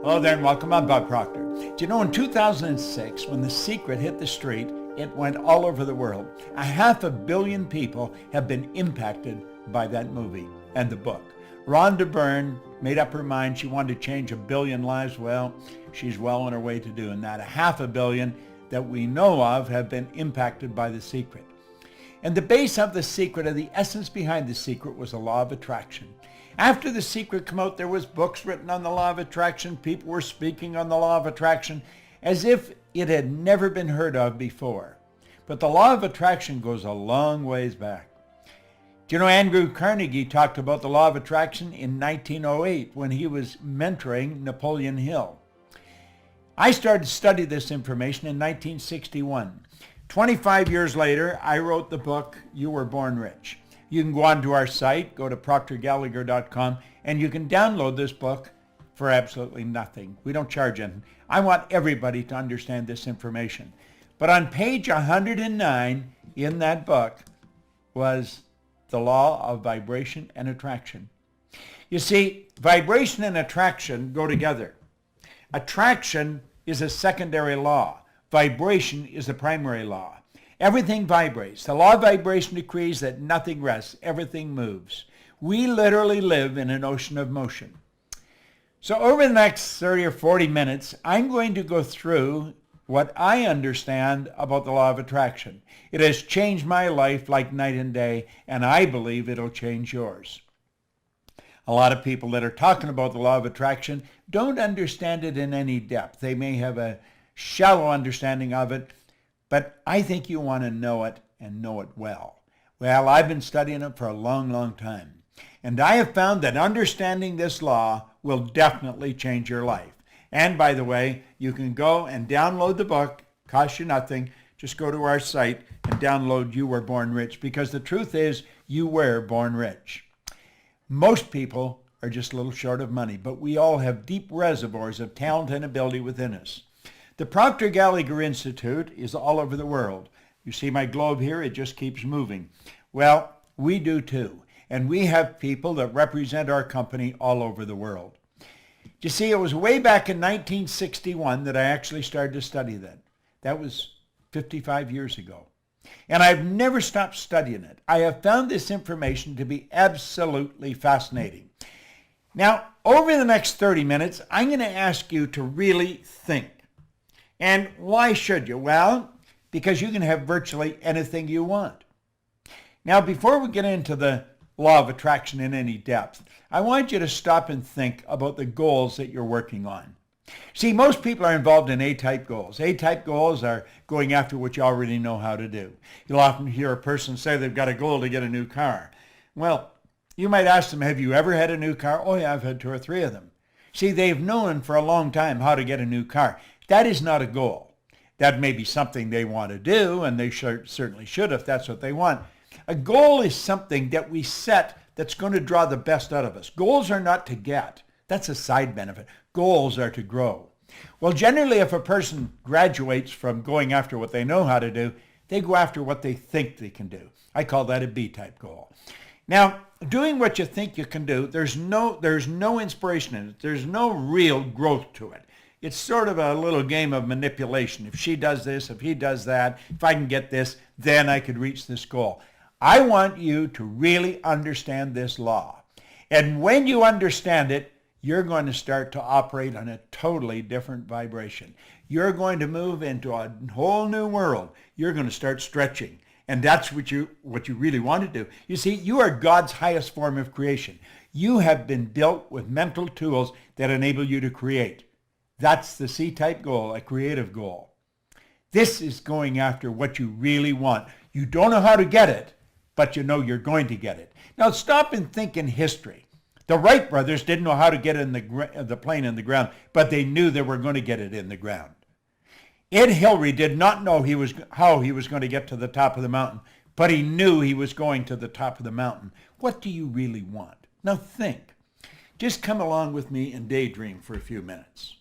Hello there and welcome. I'm Bob Proctor. Do you know in 2006 when The Secret hit the street, it went all over the world. 500 million people have been impacted by that movie and the book. Rhonda Byrne made up her mind she wanted to change 1 billion lives. Well, she's well on her way to doing that. 500 million that we know of have been impacted by The Secret. And the base of The Secret, or the essence behind The Secret, was the law of attraction. After The Secret came out, there was books written on the law of attraction. People were speaking on the law of attraction as if it had never been heard of before. But the law of attraction goes a long ways back. Do you know Andrew Carnegie talked about the law of attraction in 1908 when he was mentoring Napoleon Hill? I started to study this information in 1961. 25 years later, I wrote the book, You Were Born Rich. You can go onto our site, go to proctorgallagher.com, and you can download this book for absolutely nothing. We don't charge anything. I want everybody to understand this information. But on page 109 in that book was the law of vibration and attraction. You see, vibration and attraction go together. Attraction is a secondary law. Vibration is the primary law. Everything vibrates. The law of vibration decrees that nothing rests. Everything moves. We literally live in an ocean of motion. So over the next 30 or 40 minutes, I'm going to go through what I understand about the law of attraction. It has changed my life like night and day, and I believe it'll change yours. A lot of people that are talking about the law of attraction don't understand it in any depth. They may have a shallow understanding of it, but I think you want to know it and know it well. Well, I've been studying it for a long, long time. And I have found that understanding this law will definitely change your life. And by the way, you can go and download the book. Costs you nothing. Just go to our site and download You Were Born Rich, because the truth is you were born rich. Most people are just a little short of money, but we all have deep reservoirs of talent and ability within us. The Proctor Gallagher Institute is all over the world. You see my globe here, it just keeps moving. Well, we do too. And we have people that represent our company all over the world. You see, it was way back in 1961 that I actually started to study that. That was 55 years ago. And I've never stopped studying it. I have found this information to be absolutely fascinating. Now, over the next 30 minutes, I'm going to ask you to really think. And why should you? Well, because you can have virtually anything you want. Now, before we get into the law of attraction in any depth, I want you to stop and think about the goals that you're working on. See, most people are involved in A-type goals. A-type goals are going after what you already know how to do. You'll often hear a person say they've got a goal to get a new car. Well, you might ask them, have you ever had a new car? Oh yeah, I've had 2 or 3 of them. See, they've known for a long time how to get a new car. That is not a goal. That may be something they want to do, and they certainly should if that's what they want. A goal is something that we set that's going to draw the best out of us. Goals are not to get. That's a side benefit. Goals are to grow. Well, generally, if a person graduates from going after what they know how to do, they go after what they think they can do. I call that a B-type goal. Now, doing what you think you can do, there's no inspiration in it. There's no real growth to it. It's sort of a little game of manipulation. If she does this, if he does that, if I can get this, then I could reach this goal. I want you to really understand this law. And when you understand it, you're going to start to operate on a totally different vibration. You're going to move into a whole new world. You're going to start stretching. And that's what you really want to do. You see, you are God's highest form of creation. You have been built with mental tools that enable you to create. That's the C-type goal, a creative goal. This is going after what you really want. You don't know how to get it, but you know you're going to get it. Now stop and think in history. The Wright brothers didn't know how to get the plane in the ground, but they knew they were going to get it in the ground. Ed Hillary did not know how he was going to get to the top of the mountain, but he knew he was going to the top of the mountain. What do you really want? Now think. Just come along with me and daydream for a few minutes.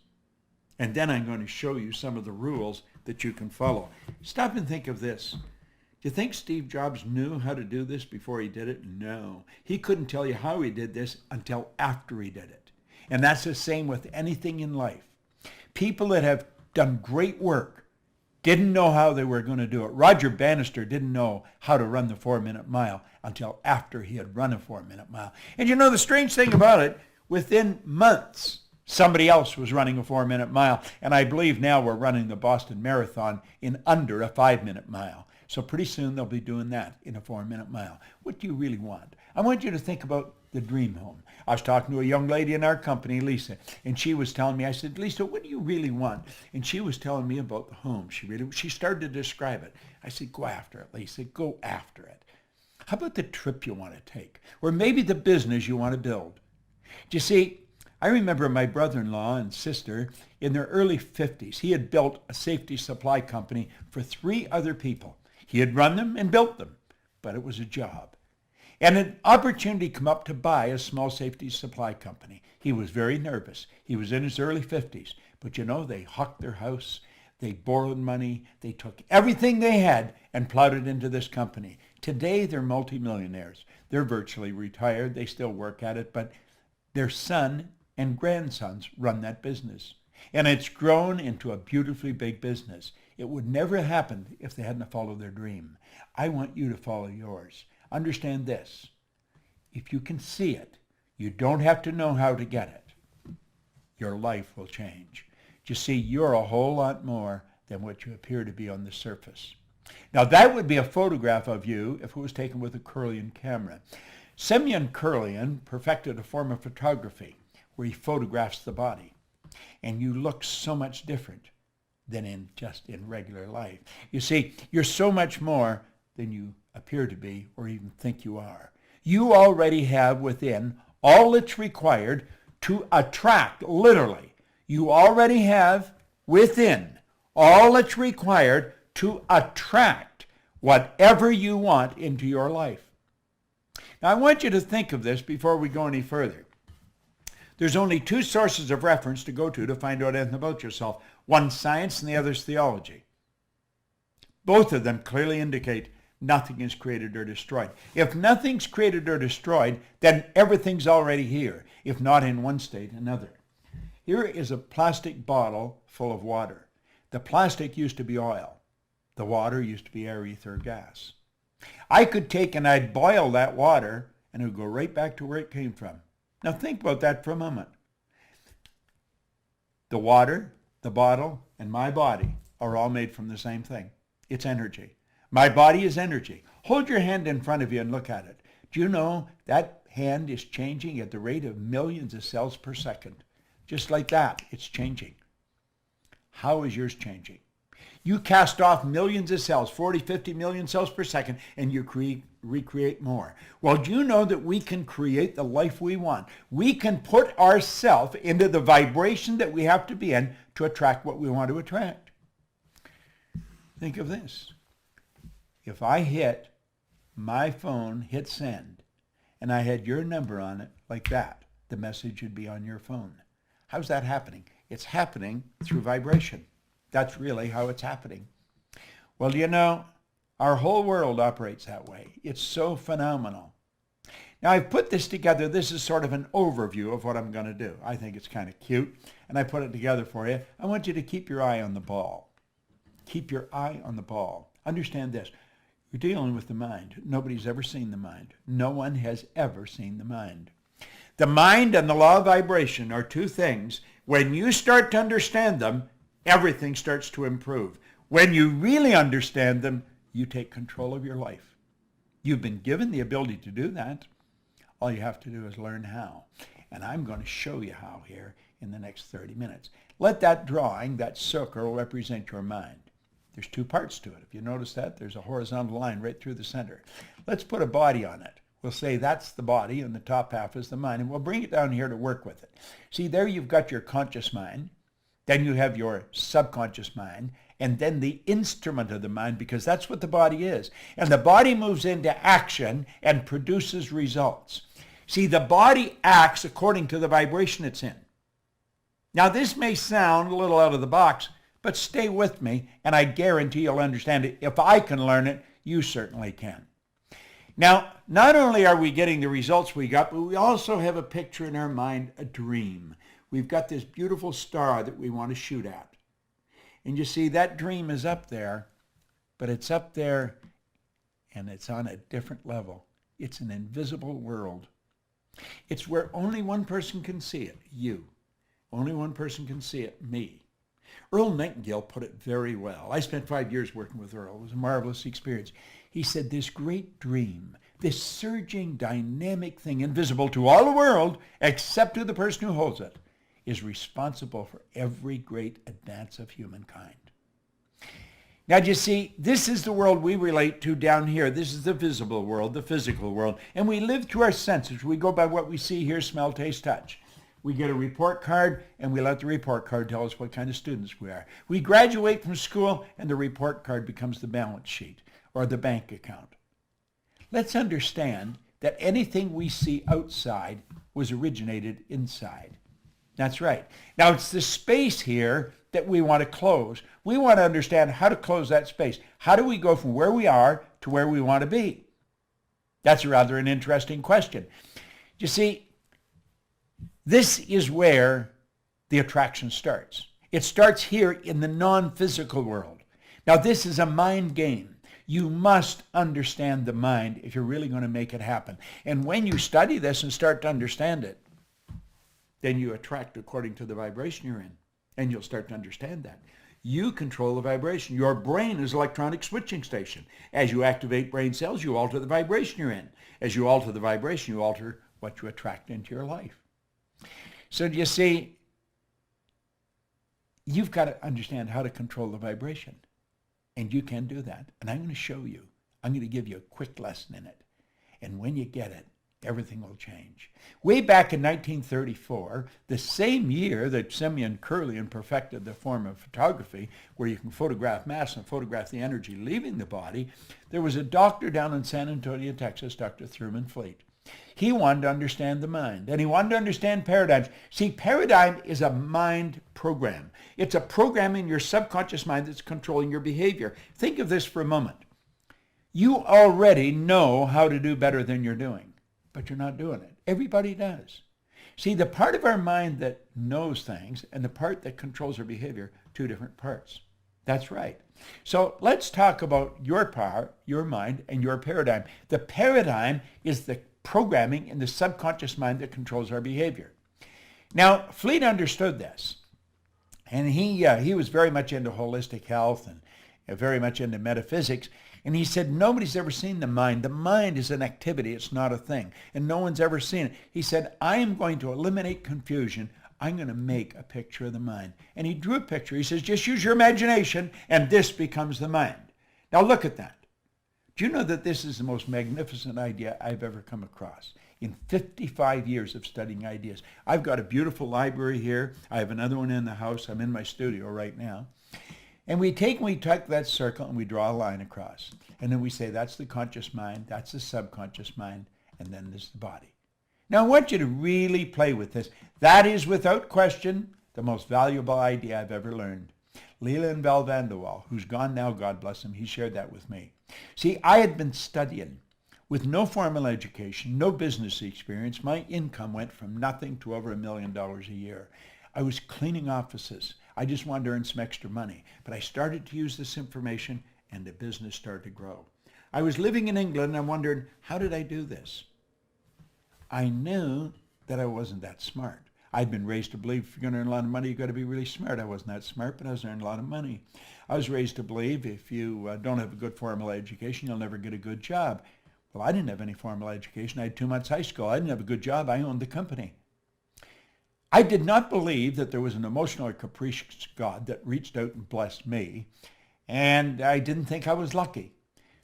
And then I'm going to show you some of the rules that you can follow. Stop and think of this. Do you think Steve Jobs knew how to do this before he did it? No. He couldn't tell you how he did this until after he did it. And that's the same with anything in life. People that have done great work didn't know how they were going to do it. Roger Bannister didn't know how to run the 4-minute mile until after he had run a 4-minute mile. And you know the strange thing about it, within months, somebody else was running a 4-minute mile. And I believe now we're running the Boston Marathon in under a 5-minute mile. So pretty soon they'll be doing that in a 4-minute mile. What do you really want? I want you to think about the dream home. I was talking to a young lady in our company, Lisa, and she was telling me, I said, Lisa, what do you really want? And she was telling me about the home. She started to describe it. I said, go after it, Lisa, go after it. How about the trip you want to take? Or maybe the business you want to build? Do you see, I remember my brother-in-law and sister in their early 50s. He had built a safety supply company for 3 other people. He had run them and built them, but it was a job. And an opportunity came up to buy a small safety supply company. He was very nervous. He was in his early 50s. But you know, they hucked their house. They borrowed money. They took everything they had and plowed it into this company. Today, they're multimillionaires. They're virtually retired. They still work at it, but their son and grandsons run that business. And it's grown into a beautifully big business. It would never have happened if they hadn't followed their dream. I want you to follow yours. Understand this. If you can see it, you don't have to know how to get it. Your life will change. You see, you're a whole lot more than what you appear to be on the surface. Now, that would be a photograph of you if it was taken with a Kirlian camera. Semyon Kirlian perfected a form of photography where he photographs the body. And you look so much different than in regular life. You see, you're so much more than you appear to be or even think you are. You already have within all that's required to attract, literally. You already have within all that's required to attract whatever you want into your life. Now, I want you to think of this before we go any further. There's only 2 sources of reference to go to find out anything about yourself. One's science and the other's theology. Both of them clearly indicate nothing is created or destroyed. If nothing's created or destroyed, then everything's already here, if not in one state, another. Here is a plastic bottle full of water. The plastic used to be oil. The water used to be air, ether, gas. I could take and I'd boil that water and it would go right back to where it came from. Now think about that for a moment. The water, the bottle, and my body are all made from the same thing. It's energy. My body is energy. Hold your hand in front of you and look at it. Do you know that hand is changing at the rate of millions of cells per second? Just like that, it's changing. How is yours changing? You cast off millions of cells, 40, 50 million cells per second, and you recreate more. Well, do you know that we can create the life we want? We can put ourselves into the vibration that we have to be in to attract what we want to attract. Think of this. If I hit my phone, hit send, and I had your number on it like that, the message would be on your phone. How's that happening? It's happening through vibration. That's really how it's happening. Well, you know, our whole world operates that way. It's so phenomenal. Now, I've put this together. This is sort of an overview of what I'm going to do. I think it's kind of cute, and I put it together for you. I want you to keep your eye on the ball. Keep your eye on the ball. Understand this. You're dealing with the mind. Nobody's ever seen the mind. No one has ever seen the mind. The mind and the law of vibration are 2 things. When you start to understand them, everything starts to improve. When you really understand them, you take control of your life. You've been given the ability to do that. All you have to do is learn how. And I'm going to show you how here in the next 30 minutes. Let that drawing, that circle, represent your mind. There's 2 parts to it. If you notice that, there's a horizontal line right through the center. Let's put a body on it. We'll say that's the body and the top half is the mind, and we'll bring it down here to work with it. See, there you've got your conscious mind. Then you have your subconscious mind, and then the instrument of the mind, because that's what the body is. And the body moves into action and produces results. See, the body acts according to the vibration it's in. Now, this may sound a little out of the box, but stay with me, and I guarantee you'll understand it. If I can learn it, you certainly can. Now, not only are we getting the results we got, but we also have a picture in our mind, a dream. We've got this beautiful star that we want to shoot at. And you see, that dream is up there, but it's up there and it's on a different level. It's an invisible world. It's where only one person can see it, you. Only one person can see it, me. Earl Nightingale put it very well. I spent 5 years working with Earl. It was a marvelous experience. He said, this great dream, this surging, dynamic thing, invisible to all the world, except to the person who holds it, is responsible for every great advance of humankind. Now, do you see, this is the world we relate to down here. This is the visible world, the physical world. And we live through our senses. We go by what we see, hear, smell, taste, touch. We get a report card, and we let the report card tell us what kind of students we are. We graduate from school, and the report card becomes the balance sheet or the bank account. Let's understand that anything we see outside was originated inside. That's right. Now, it's the space here that we want to close. We want to understand how to close that space. How do we go from where we are to where we want to be? That's rather an interesting question. You see, this is where the attraction starts. It starts here in the non-physical world. Now, this is a mind game. You must understand the mind if you're really going to make it happen. And when you study this and start to understand it, then you attract according to the vibration you're in. And you'll start to understand that. You control the vibration. Your brain is an electronic switching station. As you activate brain cells, you alter the vibration you're in. As you alter the vibration, you alter what you attract into your life. So do you see, you've got to understand how to control the vibration. And you can do that. And I'm going to show you. I'm going to give you a quick lesson in it. And when you get it, everything will change. Way back in 1934, the same year that Simeon Kirlian perfected the form of photography, where you can photograph mass and photograph the energy leaving the body, there was a doctor down in San Antonio, Texas, Dr. Thurman Fleet. He wanted to understand the mind, and he wanted to understand paradigms. See, paradigm is a mind program. It's a program in your subconscious mind that's controlling your behavior. Think of this for a moment. You already know how to do better than you're doing, but you're not doing it. Everybody does. See, the part of our mind that knows things and the part that controls our behavior, two different parts. That's right. So let's talk about your power, your mind, and your paradigm. The paradigm is the programming in the subconscious mind that controls our behavior. Now, Fleet understood this, and he was very much into holistic health and very much into metaphysics, and he said, nobody's ever seen the mind. The mind is an activity. It's not a thing, and no one's ever seen it. He said, I am going to eliminate confusion. I'm going to make a picture of the mind. And he drew a picture. He says, just use your imagination, and this becomes the mind. Now, look at that. Do you know that this is the most magnificent idea I've ever come across? In 55 years of studying ideas. I've got a beautiful library here. I have another one in the house. I'm in my studio right now. And we take that circle and we draw a line across. And then we say that's the conscious mind, that's the subconscious mind, and then there's the body. Now I want you to really play with this. That is without question the most valuable idea I've ever learned. Leland Bell Vanderwall, who's gone now, God bless him, he shared that with me. See, I had been studying with no formal education, no business experience. My income went from nothing to over $1 million a year. I was cleaning offices. I just wanted to earn some extra money. But I started to use this information and the business started to grow. I was living in England and I wondered, how did I do this? I knew that I wasn't that smart. I'd been raised to believe if you're going to earn a lot of money, you've got to be really smart. I wasn't that smart, but I was earning a lot of money. I was raised to believe if you don't have a good formal education, you'll never get a good job. Well, I didn't have any formal education. I had 2 months high school. I didn't have a good job. I owned the company. I did not believe that there was an emotional or capricious God that reached out and blessed me, and I didn't think I was lucky.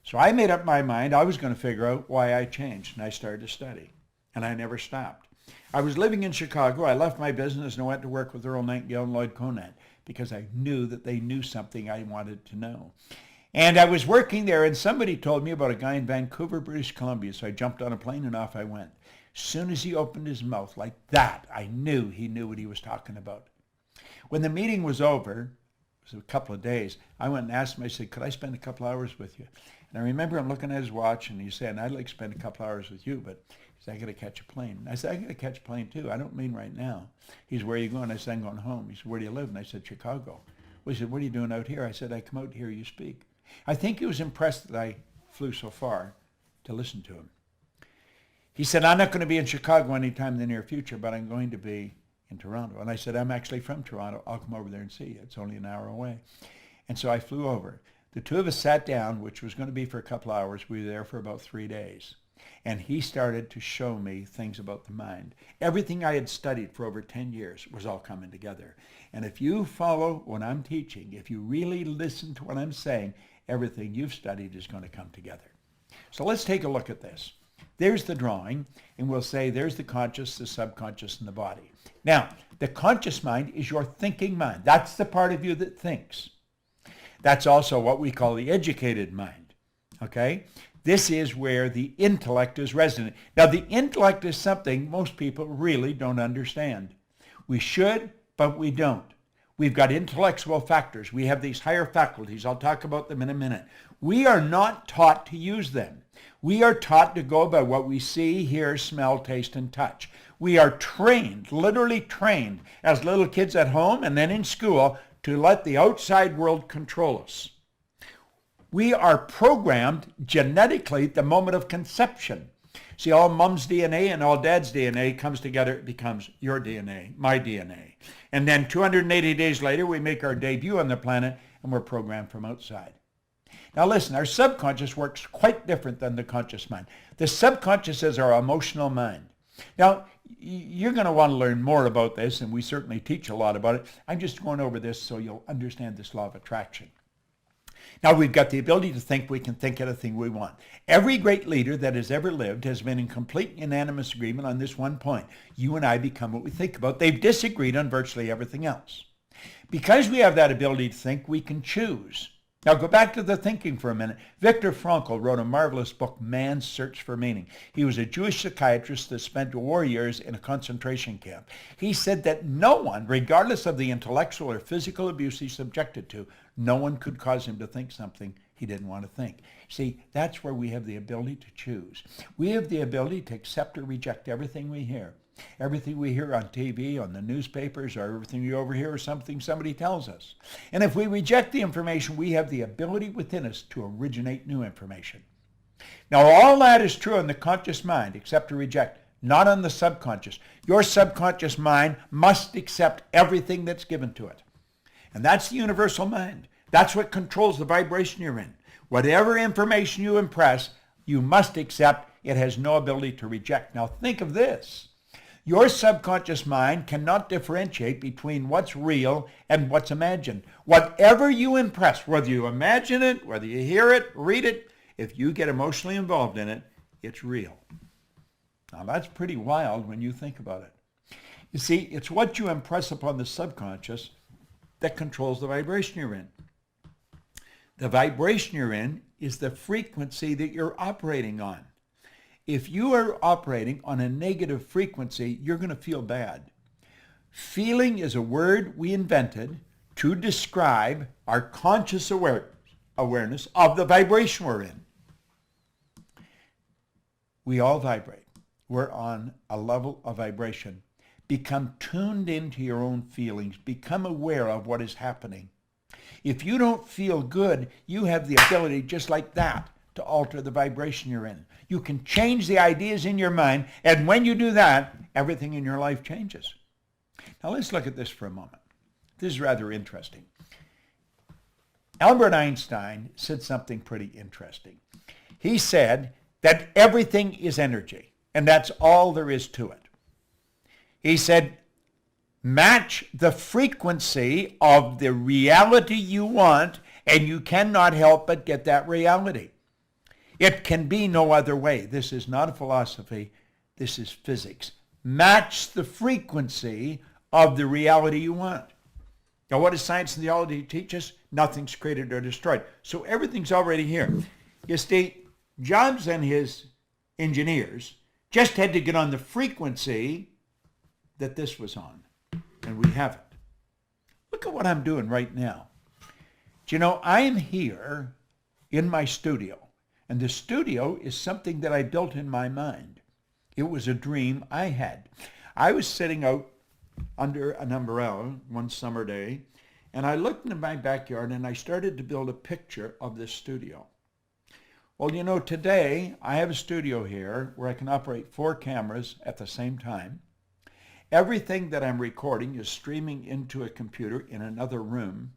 So I made up my mind I was going to figure out why I changed, and I started to study, and I never stopped. I was living in Chicago. I left my business and I went to work with Earl Nightingale and Lloyd Conant because I knew that they knew something I wanted to know. And I was working there, and somebody told me about a guy in Vancouver, British Columbia, so I jumped on a plane and off I went. As soon as he opened his mouth like that, I knew he knew what he was talking about. When the meeting was over, it was a couple of days, I went and asked him, I said, could I spend a couple hours with you? And I remember him looking at his watch and he's saying, I'd like to spend a couple hours with you, but he said, I got to catch a plane. And I said, I got to catch a plane too. I don't mean right now. He said, where are you going? I said, I'm going home. He said, where do you live? And I said, Chicago. Well, he said, what are you doing out here? I said, I come out to hear you speak. I think he was impressed that I flew so far to listen to him. He said, I'm not going to be in Chicago anytime in the near future, but I'm going to be in Toronto. And I said, I'm actually from Toronto. I'll come over there and see you. It's only an hour away. And so I flew over. The two of us sat down, which was going to be for a couple hours. We were there for about 3 days. And he started to show me things about the mind. Everything I had studied for over 10 years was all coming together. And if you follow what I'm teaching, if you really listen to what I'm saying, everything you've studied is going to come together. So let's take a look at this. There's the drawing, and we'll say there's the conscious, the subconscious, and the body. Now, the conscious mind is your thinking mind. That's the part of you that thinks. That's also what we call the educated mind, okay? This is where the intellect is resident. Now, the intellect is something most people really don't understand. We should, but we don't. We've got intellectual factors. We have these higher faculties. I'll talk about them in a minute. We are not taught to use them. We are taught to go by what we see, hear, smell, taste, and touch. We are trained, literally trained, as little kids at home and then in school to let the outside world control us. We are programmed genetically at the moment of conception. See, all mom's DNA and all dad's DNA comes together. It becomes your DNA, my DNA. And then 280 days later, we make our debut on the planet, and we're programmed from outside. Now listen, our subconscious works quite different than the conscious mind. The subconscious is our emotional mind. Now, you're going to want to learn more about this, and we certainly teach a lot about it. I'm just going over this so you'll understand this law of attraction. Now, we've got the ability to think. We can think anything we want. Every great leader that has ever lived has been in complete unanimous agreement on this one point. You and I become what we think about. They've disagreed on virtually everything else. Because we have that ability to think, we can choose. Now go back to the thinking for a minute. Viktor Frankl wrote a marvelous book, Man's Search for Meaning. He was a Jewish psychiatrist that spent war years in a concentration camp. He said that no one, regardless of the intellectual or physical abuse he's subjected to, no one could cause him to think something he didn't want to think. See, that's where we have the ability to choose. We have the ability to accept or reject everything we hear. Everything we hear on TV, on the newspapers, or everything we overhear is something somebody tells us. And if we reject the information, we have the ability within us to originate new information. Now, all that is true in the conscious mind, accept or reject, not on the subconscious. Your subconscious mind must accept everything that's given to it. And that's the universal mind. That's what controls the vibration you're in. Whatever information you impress, you must accept. It has no ability to reject. Now, think of this. Your subconscious mind cannot differentiate between what's real and what's imagined. Whatever you impress, whether you imagine it, whether you hear it, read it, if you get emotionally involved in it, it's real. Now that's pretty wild when you think about it. You see, it's what you impress upon the subconscious that controls the vibration you're in. The vibration you're in is the frequency that you're operating on. If you are operating on a negative frequency, you're going to feel bad. Feeling is a word we invented to describe our conscious awareness of the vibration we're in. We all vibrate. We're on a level of vibration. Become tuned into your own feelings. Become aware of what is happening. If you don't feel good, you have the ability just like that to alter the vibration you're in. You can change the ideas in your mind, and when you do that, everything in your life changes. Now let's look at this for a moment. This is rather interesting. Albert Einstein said something pretty interesting. He said that everything is energy, and that's all there is to it. He said, match the frequency of the reality you want, and you cannot help but get that reality. It can be no other way. This is not a philosophy. This is physics. Match the frequency of the reality you want. Now, what does science and theology teach us? Nothing's created or destroyed. So everything's already here. You see, Jobs and his engineers just had to get on the frequency that this was on, and we haven't. Look at what I'm doing right now. Do you know, I'm here in my studio. And the studio is something that I built in my mind. It was a dream I had. I was sitting out under an umbrella one summer day, and I looked into my backyard and I started to build a picture of this studio. Well, you know, today I have a studio here where I can operate 4 cameras at the same time. Everything that I'm recording is streaming into a computer in another room,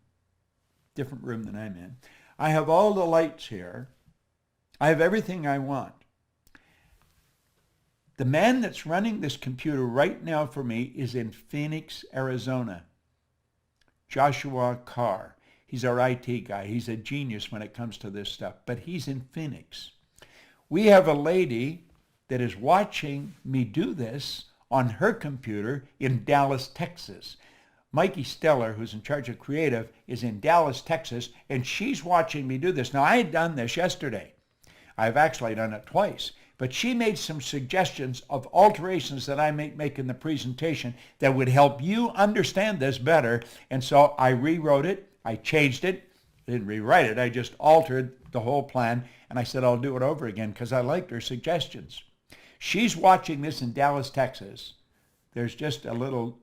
different room than I'm in. I have all the lights here. I have everything I want. The man that's running this computer right now for me is in Phoenix, Arizona. Joshua Carr. He's our IT guy. He's a genius when it comes to this stuff, but he's in Phoenix. We have a lady that is watching me do this on her computer in Dallas, Texas. Mikey Steller, who's in charge of creative, is in Dallas, Texas, and she's watching me do this. Now, I had done this yesterday. I've actually done it twice. But she made some suggestions of alterations that I may make in the presentation that would help you understand this better. And so I rewrote it. I changed it. I didn't rewrite it. I just altered the whole plan. And I said, I'll do it over again because I liked her suggestions. She's watching this in Dallas, Texas. There's just a little,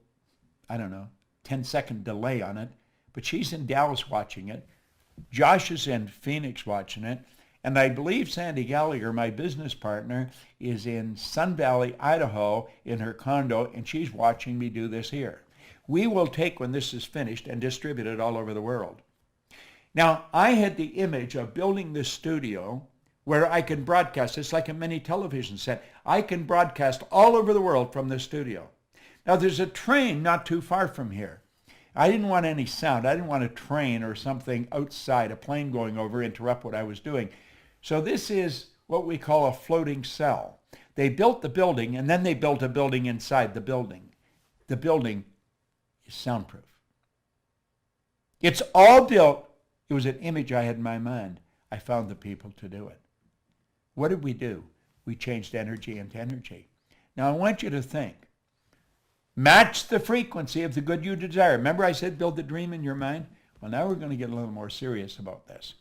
10-second delay on it. But she's in Dallas watching it. Josh is in Phoenix watching it. And I believe Sandy Gallagher, my business partner, is in Sun Valley, Idaho, in her condo, and she's watching me do this here. We will take, when this is finished, and distribute it all over the world. Now, I had the image of building this studio where I can broadcast. It's like a mini television set. I can broadcast all over the world from this studio. Now, there's a train not too far from here. I didn't want any sound. I didn't want a train or something outside, a plane going over, interrupt what I was doing. So this is what we call a floating cell. They built the building, and then they built a building inside the building. The building is soundproof. It's all built. It was an image I had in my mind. I found the people to do it. What did we do? We changed energy into energy. Now I want you to think. Match the frequency of the good you desire. Remember I said build the dream in your mind? Well, now we're going to get a little more serious about this.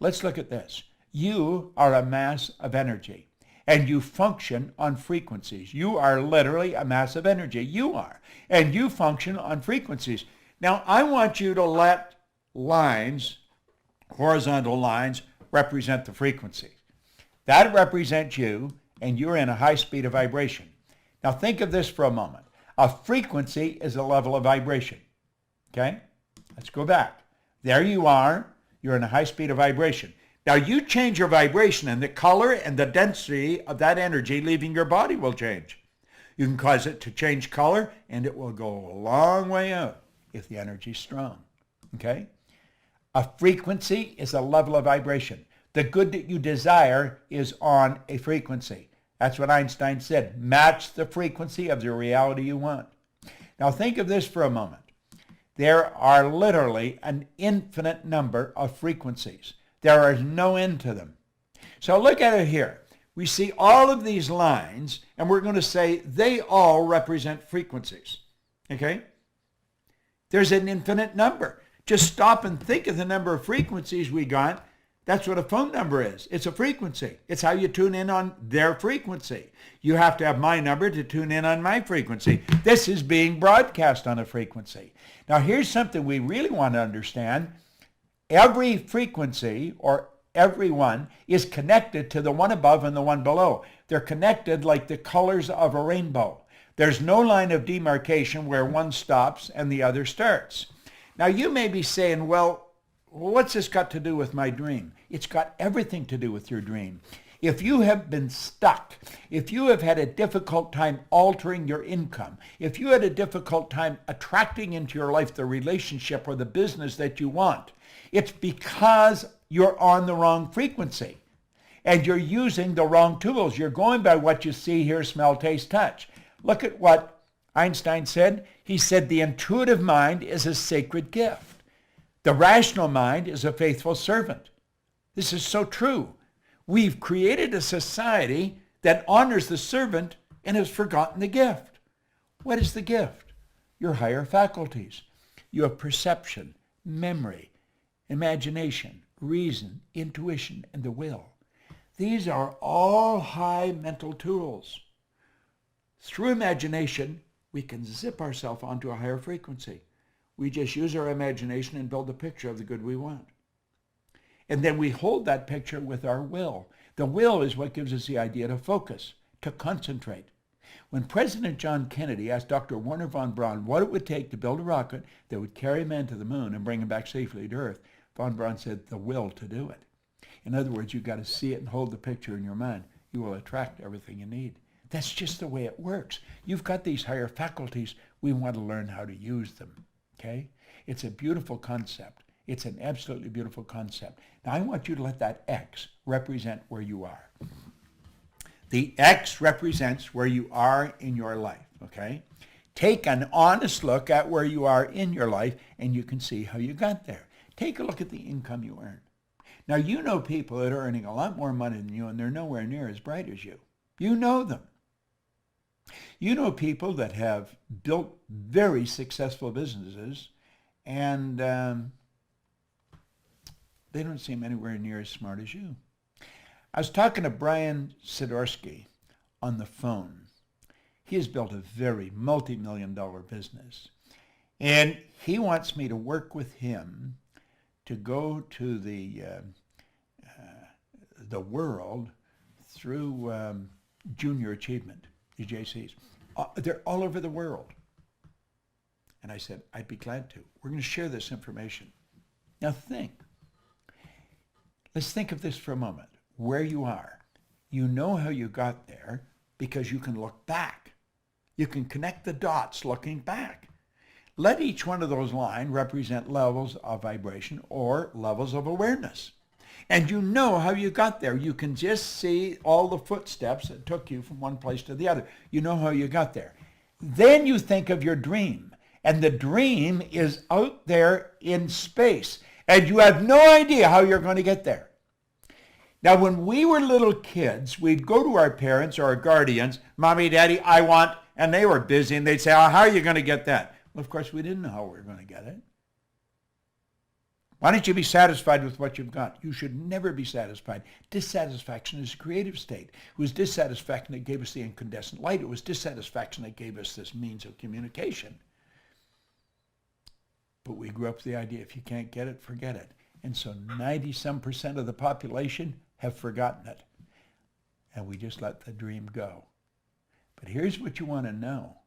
Let's look at this. You are a mass of energy, and you function on frequencies. You are literally a mass of energy. You are. And you function on frequencies. Now, I want you to let lines, horizontal lines, represent the frequency. That represents you, and you're in a high speed of vibration. Now, think of this for a moment. A frequency is a level of vibration. Okay? Let's go back. There you are. You're in a high speed of vibration. Now you change your vibration and the color and the density of that energy leaving your body will change. You can cause it to change color and it will go a long way out if the energy is strong. Okay? A frequency is a level of vibration. The good that you desire is on a frequency. That's what Einstein said. Match the frequency of the reality you want. Now think of this for a moment. There are literally an infinite number of frequencies. There is no end to them. So look at it here. We see all of these lines, and we're going to say they all represent frequencies. Okay? There's an infinite number. Just stop and think of the number of frequencies we got. That's what a phone number is. It's a frequency. It's how you tune in on their frequency. You have to have my number to tune in on my frequency. This is being broadcast on a frequency. Now here's something we really want to understand. Every frequency, or every one, is connected to the one above and the one below. They're connected like the colors of a rainbow. There's no line of demarcation where one stops and the other starts. Now you may be saying, well, what's this got to do with my dream? It's got everything to do with your dream. If you have been stuck, if you have had a difficult time altering your income, if you had a difficult time attracting into your life the relationship or the business that you want, it's because you're on the wrong frequency and you're using the wrong tools. You're going by what you see, hear, smell, taste, touch. Look at what Einstein said. He said the intuitive mind is a sacred gift. The rational mind is a faithful servant. This is so true. We've created a society that honors the servant and has forgotten the gift. What is the gift? Your higher faculties. You have perception, memory, imagination, reason, intuition, and the will. These are all high mental tools. Through imagination, we can zip ourselves onto a higher frequency. We just use our imagination and build a picture of the good we want. And then we hold that picture with our will. The will is what gives us the idea to focus, to concentrate. When President John Kennedy asked Dr. Wernher von Braun what it would take to build a rocket that would carry man to the moon and bring him back safely to Earth, von Braun said, the will to do it. In other words, you've got to see it and hold the picture in your mind. You will attract everything you need. That's just the way it works. You've got these higher faculties. We want to learn how to use them. Okay? It's a beautiful concept. It's an absolutely beautiful concept. Now, I want you to let that X represent where you are. The X represents where you are in your life, okay? Take an honest look at where you are in your life, and you can see how you got there. Take a look at the income you earn. Now, you know people that are earning a lot more money than you, and they're nowhere near as bright as you. You know them. You know people that have built very successful businesses, and they don't seem anywhere near as smart as you. I was talking to Brian Sidorsky on the phone. He has built a very multi-million-dollar business, and he wants me to work with him to go to the world through Junior Achievement, the JCs. They're all over the world. And I said, I'd be glad to. We're going to share this information. Now think. Let's think of this for a moment. Where you are. You know how you got there because you can look back. You can connect the dots looking back. Let each one of those lines represent levels of vibration or levels of awareness. And you know how you got there. You can just see all the footsteps that took you from one place to the other. You know how you got there. Then you think of your dream. And the dream is out there in space. And you have no idea how you're going to get there. Now, when we were little kids, we'd go to our parents or our guardians, Mommy, Daddy, I want, and they were busy, and they'd say, oh, how are you going to get that? Well, of course, we didn't know how we were going to get it. Why don't you be satisfied with what you've got? You should never be satisfied. Dissatisfaction is a creative state. It was dissatisfaction that gave us the incandescent light. It was dissatisfaction that gave us this means of communication. But we grew up with the idea, if you can't get it, forget it. And so 90-some% of the population have forgotten it. And we just let the dream go. But here's what you want to know.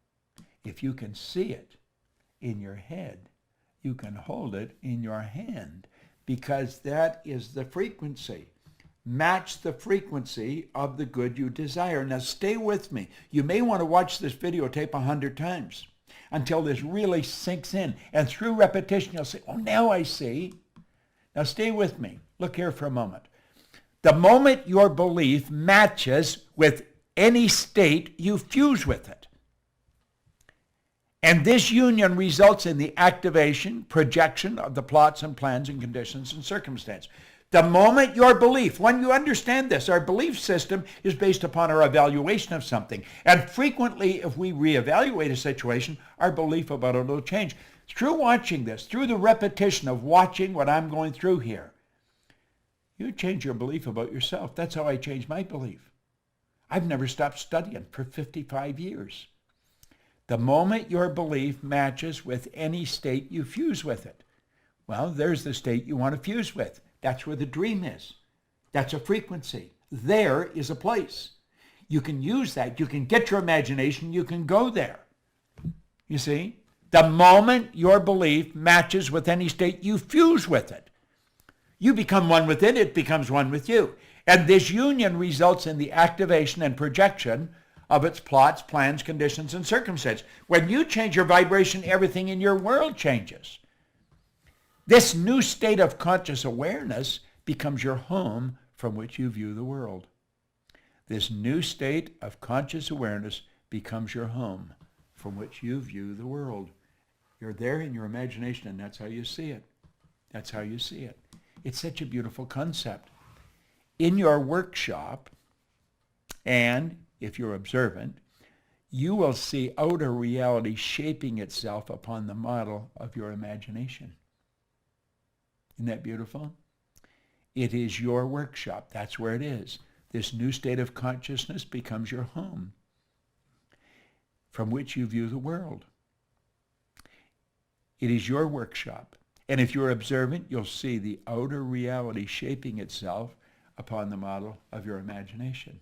If you can see it in your head, you can hold it in your hand, because that is the frequency. Match the frequency of the good you desire. Now stay with me. You may want to watch this videotape 100 times until this really sinks in. And through repetition, you'll say, oh, now I see. Now stay with me. Look here for a moment. The moment your belief matches with any state, you fuse with it. And this union results in the activation, projection of the plots and plans and conditions and circumstance. The moment your belief, when you understand this, our belief system is based upon our evaluation of something. And frequently, if we reevaluate a situation, our belief about it will change. Through watching this, through the repetition of watching what I'm going through here, you change your belief about yourself. That's how I changed my belief. I've never stopped studying for 55 years. The moment your belief matches with any state, you fuse with it. Well, there's the state you want to fuse with. That's where the dream is. That's a frequency. There is a place. You can use that. You can get your imagination. You can go there. You see? The moment your belief matches with any state, you fuse with it. You become one with it. It becomes one with you. And this union results in the activation and projection of its plots, plans, conditions, and circumstances. When you change your vibration, everything in your world changes. This new state of conscious awareness becomes your home from which you view the world. This new state of conscious awareness becomes your home from which you view the world. You're there in your imagination, and that's how you see it. That's how you see it. It's such a beautiful concept. In your workshop, and if you're observant, you will see outer reality shaping itself upon the model of your imagination. Isn't that beautiful? It is your workshop. That's where it is. This new state of consciousness becomes your home from which you view the world. It is your workshop. And if you're observant, you'll see the outer reality shaping itself upon the model of your imagination.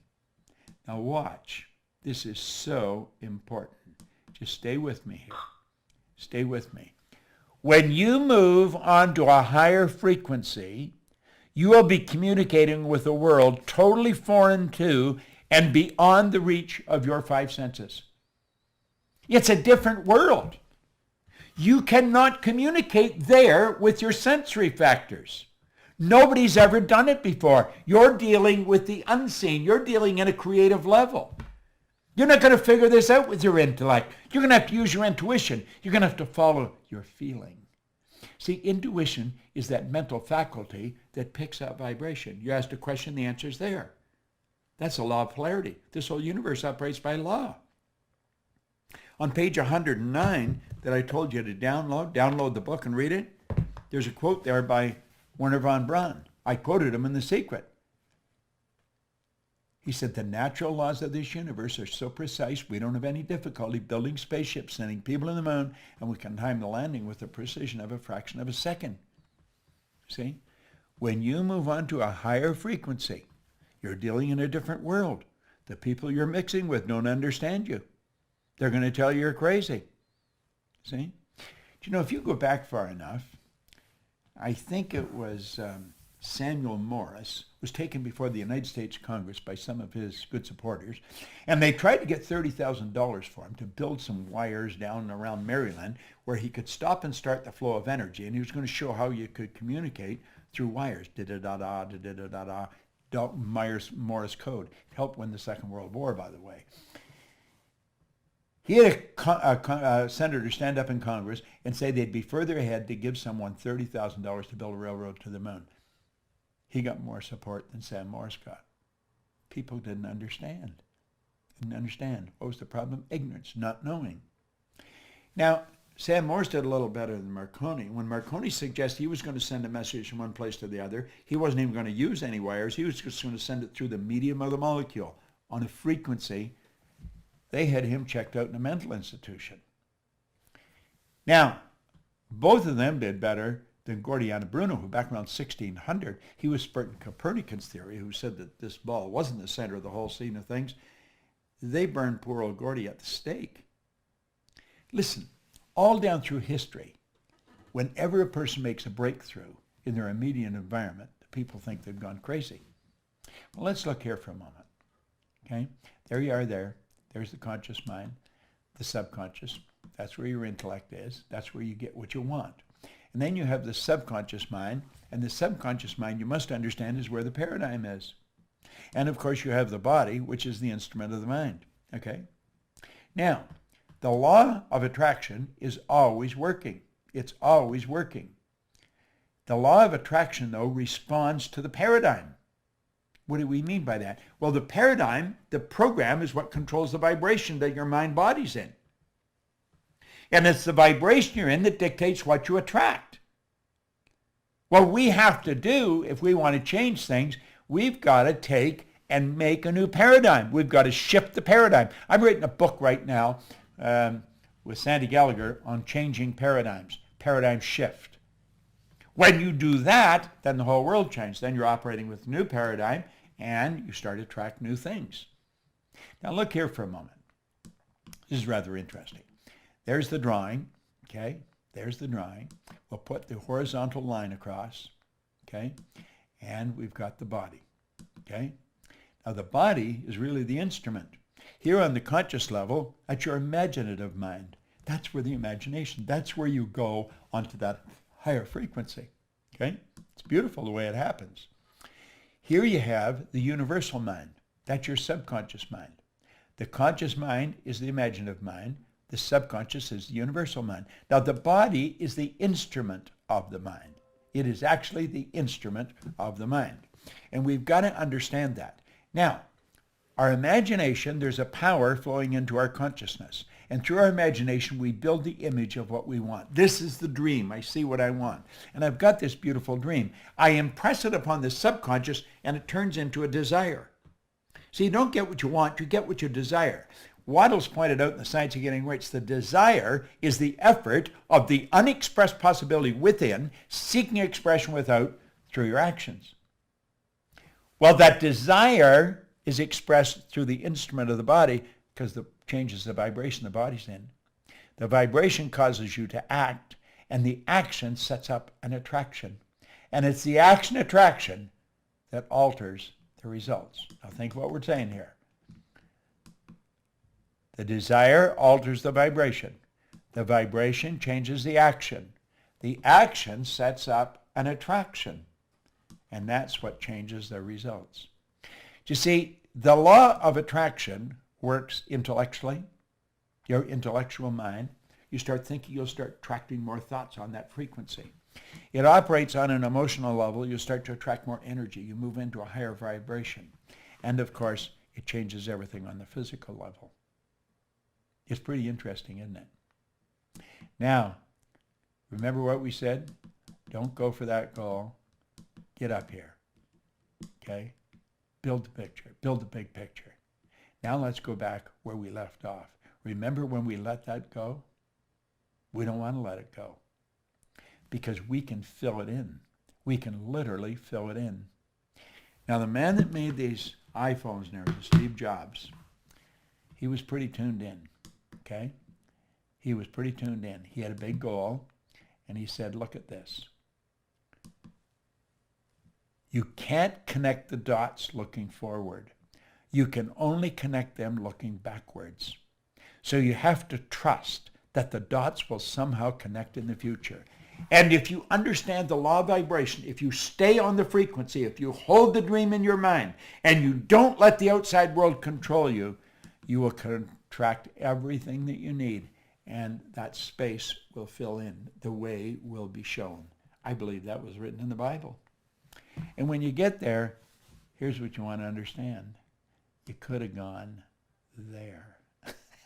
Now watch. This is so important. Just stay with me here. Stay with me. When you move onto a higher frequency, you will be communicating with a world totally foreign to and beyond the reach of your five senses. It's a different world. You cannot communicate there with your sensory factors. Nobody's ever done it before. You're dealing with the unseen. You're dealing in a creative level. You're not going to figure this out with your intellect. You're going to have to use your intuition. You're going to have to follow your feeling. See, intuition is that mental faculty that picks up vibration. You asked a question, the answer is there. That's a law of polarity. This whole universe operates by law. On page 109 that I told you to download the book and read it, there's a quote there by Wernher von Braun. I quoted him in The Secret. He said, the natural laws of this universe are so precise we don't have any difficulty building spaceships, sending people to the moon, and we can time the landing with the precision of a fraction of a second. See? When you move on to a higher frequency, you're dealing in a different world. The people you're mixing with don't understand you. They're going to tell you you're crazy. See? Do you know, if you go back far enough, I think it was Samuel Morse was taken before the United States Congress by some of his good supporters, and they tried to get $30,000 for him to build some wires down around Maryland where he could stop and start the flow of energy, and he was going to show how you could communicate through wires. Da-da-da-da, da-da-da-da, Morse code. It helped win the Second World War, by the way. He had a senator stand up in Congress and say they'd be further ahead to give someone $30,000 to build a railroad to the moon. He got more support than Sam Morse got. People didn't understand. What was the problem? Ignorance, not knowing. Now, Sam Morse did a little better than Marconi. When Marconi suggested he was going to send a message from one place to the other, he wasn't even going to use any wires. He was just going to send it through the medium of the molecule on a frequency. They had him checked out in a mental institution. Now, both of them did better than Gordiano Bruno, who back around 1600, he was spreading Copernicus theory, who said that this ball wasn't the center of the whole scene of things. They burned poor old Gordy at the stake. Listen, all down through history, whenever a person makes a breakthrough in their immediate environment, the people think they've gone crazy. Well, let's look here for a moment. Okay? There you are there. There's the conscious mind, the subconscious. That's where your intellect is. That's where you get what you want. And then you have the subconscious mind, and the subconscious mind, you must understand, is where the paradigm is. And of course you have the body, which is the instrument of the mind. Okay? Now, the law of attraction is always working. It's always working. The law of attraction, though, responds to the paradigm. What do we mean by that? Well, the paradigm, the program, is what controls the vibration that your mind body's in. And it's the vibration you're in that dictates what you attract. What we have to do, if we want to change things, we've got to take and make a new paradigm. We've got to shift the paradigm. I'm writing a book right now with Sandy Gallagher on changing paradigms, paradigm shift. When you do that, then the whole world changes. Then you're operating with a new paradigm, and you start to attract new things. Now look here for a moment. This is rather interesting. There's the drawing, okay? There's the drawing. We'll put the horizontal line across, okay? And we've got the body, okay? Now the body is really the instrument. Here on the conscious level, that's your imaginative mind. That's where the imagination, that's where you go onto that higher frequency, okay? It's beautiful the way it happens. Here you have the universal mind. That's your subconscious mind. The conscious mind is the imaginative mind. The subconscious is the universal mind. Now the body is the instrument of the mind. It is actually the instrument of the mind. And we've got to understand that. Now, our imagination, there's a power flowing into our consciousness. And through our imagination, we build the image of what we want. This is the dream. I see what I want. And I've got this beautiful dream. I impress it upon the subconscious, and it turns into a desire. See, you don't get what you want, you get what you desire. Waddles pointed out in The Science of Getting Rich, the desire is the effort of the unexpressed possibility within, seeking expression without through your actions. Well, that desire is expressed through the instrument of the body because it changes the vibration the body's in. The vibration causes you to act, and the action sets up an attraction. And it's the action-attraction that alters the results. Now think what we're saying here. The desire alters the vibration. The vibration changes the action. The action sets up an attraction. And that's what changes the results. You see, the law of attraction works intellectually. Your intellectual mind. You start thinking, you'll start attracting more thoughts on that frequency. It operates on an emotional level. You start to attract more energy. You move into a higher vibration. And of course, it changes everything on the physical level. It's pretty interesting, isn't it? Now, remember what we said? Don't go for that goal. Get up here. Okay? Build the picture. Build the big picture. Now let's go back where we left off. Remember when we let that go? We don't want to let it go because we can fill it in. We can literally fill it in. Now, the man that made these iPhones now, Steve Jobs, he was pretty tuned in, okay? He was pretty tuned in. He had a big goal, and he said, look at this. You can't connect the dots looking forward. You can only connect them looking backwards. So you have to trust that the dots will somehow connect in the future. And if you understand the law of vibration, if you stay on the frequency, if you hold the dream in your mind, and you don't let the outside world control you, you will contract everything that you need, and that space will fill in. The way will be shown. I believe that was written in the Bible. And when you get there, here's what you want to understand. You could have gone there.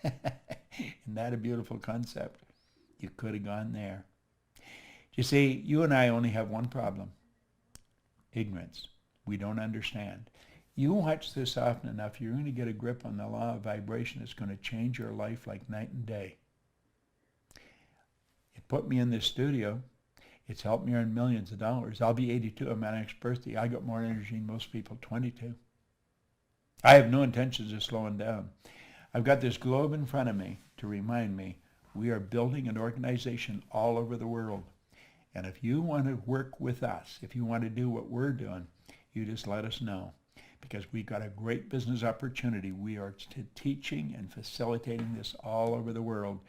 Isn't that a beautiful concept? You could have gone there. You see, you and I only have one problem. Ignorance. We don't understand. You watch this often enough, you're going to get a grip on the law of vibration that's going to change your life like night and day. It put me in this studio. It's helped me earn millions of dollars. I'll be 82 on my next birthday. I got more energy than most people, 22. I have no intentions of slowing down. I've got this globe in front of me to remind me we are building an organization all over the world. And if you want to work with us, if you want to do what we're doing, you just let us know. Because we've got a great business opportunity. We are teaching and facilitating this all over the world.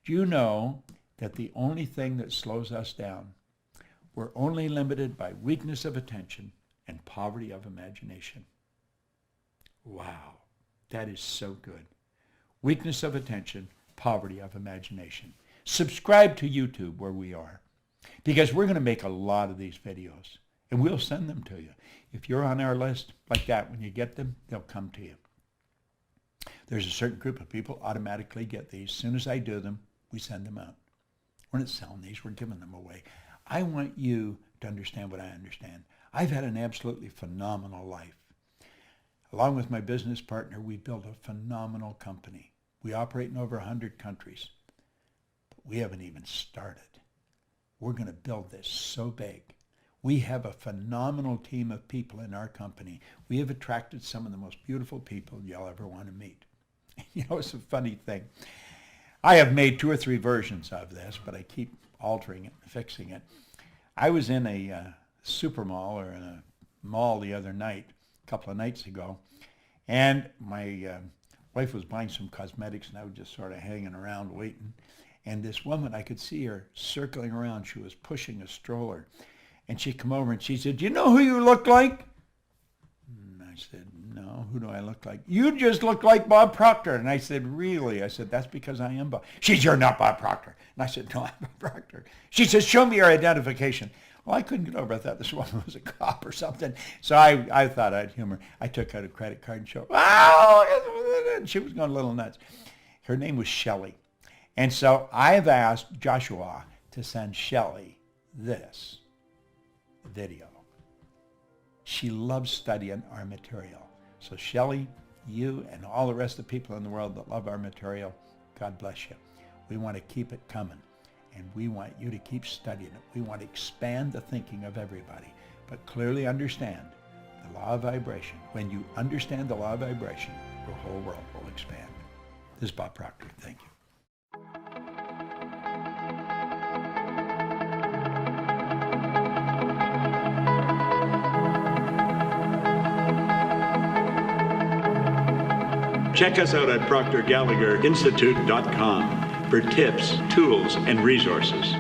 Do you know that the only thing that slows us down, we're only limited by weakness of attention and poverty of imagination? Wow, that is so good. Weakness of attention, poverty of imagination. Subscribe to YouTube where we are, because we're going to make a lot of these videos, and we'll send them to you. If you're on our list like that, when you get them, they'll come to you. There's a certain group of people automatically get these. As soon as I do them, we send them out. We're not selling these, we're giving them away. I want you to understand what I understand. I've had an absolutely phenomenal life. Along with my business partner, we built a phenomenal company. We operate in over 100 countries, but we haven't even started. We're going to build this so big. We have a phenomenal team of people in our company. We have attracted some of the most beautiful people you'll ever want to meet. You know, it's a funny thing. I have made 2 or 3 versions of this, but I keep altering it and fixing it. I was in a super mall or in a mall the other night, a couple of nights ago, and my wife was buying some cosmetics, and I was just sort of hanging around waiting. And this woman, I could see her circling around. She was pushing a stroller. And she come over and she said, "Do you know who you look like?" And I said, "No, who do I look like?" "You just look like Bob Proctor." And I said, "Really?" I said, "That's because I am Bob." She said, "You're not Bob Proctor." And I said, "No, I'm Bob Proctor." She says, "Show me your identification." Well, I couldn't get over it. I thought this woman was a cop or something. So I thought I'd humor. I took out a credit card and showed, "Oh!" And she was going a little nuts. Her name was Shelley. And so I've asked Joshua to send Shelley this video. She loves studying our material. So Shelley, you and all the rest of the people in the world that love our material, God bless you. We want to keep it coming, and we want you to keep studying it. We want to expand the thinking of everybody, but clearly understand the law of vibration. When you understand the law of vibration, your whole world will expand. This is Bob Proctor. Thank you. Check us out at ProctorGallagherInstitute.com for tips, tools, and resources.